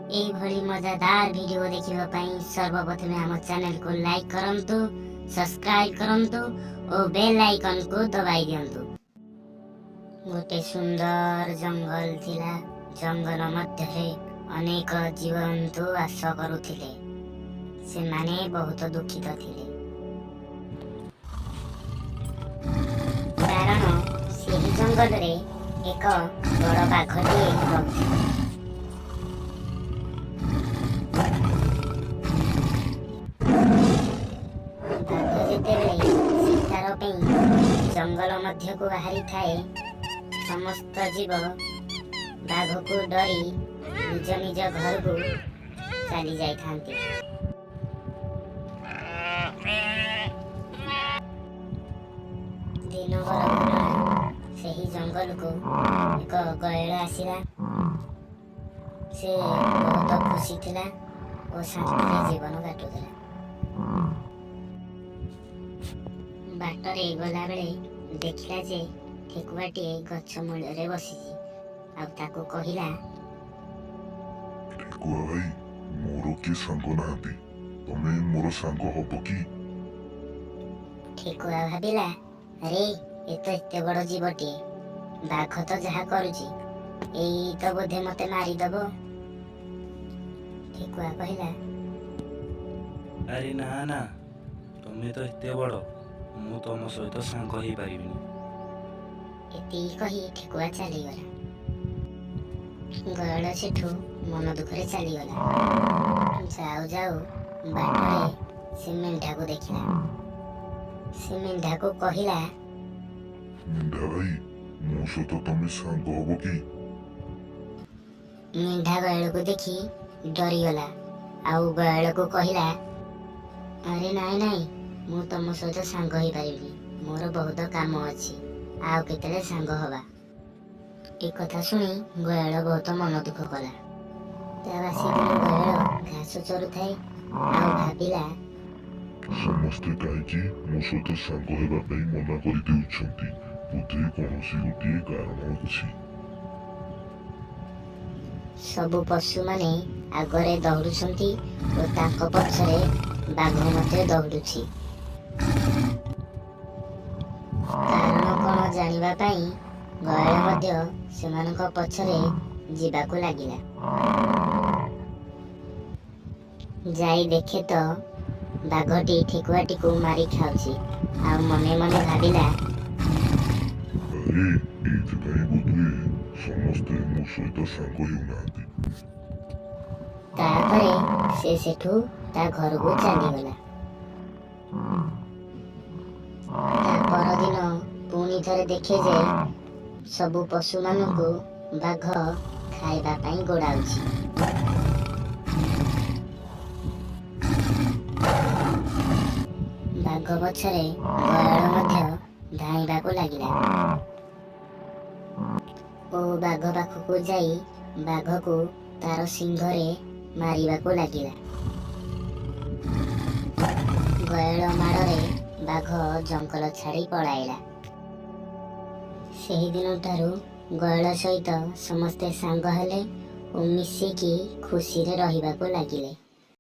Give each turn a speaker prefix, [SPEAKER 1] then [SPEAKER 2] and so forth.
[SPEAKER 1] एभली मजादार भिडियो देखिबा पई सर्वप्रथमे हम चैनल को लाइक करंतु, सब्सक्राइब करंतु और बेल आइकन को दबाई दियंतु। गोटे सुंदर जंगल थिला। जंगल मध्य अनेक जीवजंतु वास करुथिले। से माने बहुत दुखित थिले, कारण सेही जंगल रे एक बड़ बाघटे रहुथिला। जंगल मध्य को बाहरी थाए समस्त जीव बाघ को डरी निज निज घर को चली जाई थांती। दिन सही जंगल को एक गयड़ आसिला। से बहुत खुशी थिला और शांति जीवन काटुला। बाटरे गला बेले देखिला जे ठेकुआटे गछ मूଳରେ बसिଛି। ଆଉ ତାକୁ କହିଲା,
[SPEAKER 2] ठेकुआ भाई, मोर के संग नाहांती, तमे मोर संग हब कि?
[SPEAKER 1] ठेकुआ भाबिला, अरे ए तो एते बड़ जीवटे, बाघ तो जहा करूची एई तो बोधे मते मारी दबो। ठेकुआ कहला,
[SPEAKER 3] अरे ना ना, तमे तो एते बड़, मु तुम सहित सांग हो पारिबिनी।
[SPEAKER 1] एति कही ठेकुआ चलीगला। गयड़ सेठू मन दुखरे चलीगला। जाऊ जाऊ बाटरे से मेंढा को देखिला। से मेंढा को कहिला,
[SPEAKER 2] मेंढा भाई, मो सहित तमे सांग हब कि?
[SPEAKER 1] मेंढा गयड़ को देखी डरीगला। आउ गयड़ को कहिला, अरे नाई नाई, मु तुम सहित सांग हो पारिबिनी, मोर बहुत काम अछि, आउ केतले सांग हवा। ए कथा सुनी गयड़ बहुत मन दुख कला। तावासी गयड़ घास चरुथाए। आउ भाबिला,
[SPEAKER 2] समस्ते काईकि मो सहित सांग हेबा पई मना करि देउछंती, बोधे कोनोसी गोटिए कारण अछि।
[SPEAKER 1] सबु पशु माने आगरे दौड़ुछंती और तांको पछरे बाघ मते दौड़ुछि। कारण कोन जानिबा पई गयड़ मध्य सेमानक पछरे जीवाकू लागिला। जाई देखे तो बाघटी ठेकुआटी को मारी खाउछि। आ मने मने भाबिला,
[SPEAKER 2] अरे एइथिपाई बोधे समस्ते मो सहित सांग हेउनाहांती।
[SPEAKER 1] तापरे से सेठू ता घर को चलीगला। ता परदिन पुणी थरे देखे जे सबु पशु मानकू बाघ खाइबा पई गोड़ाउछि। बाघ पछरे गयड़ मध्य धाइबाकू लागिला। ओ बाघ पाखकू जाई बाघ को तार सिंघरे मारिबाकू लागिला। गयड़ माड़रे बाघ जंगल छाड़ी पळाइला। सेही दिन ठारू गयड़ सहित समस्ते सांग हेले और मिसिकी खुशी रे रहिबाकू लागिले।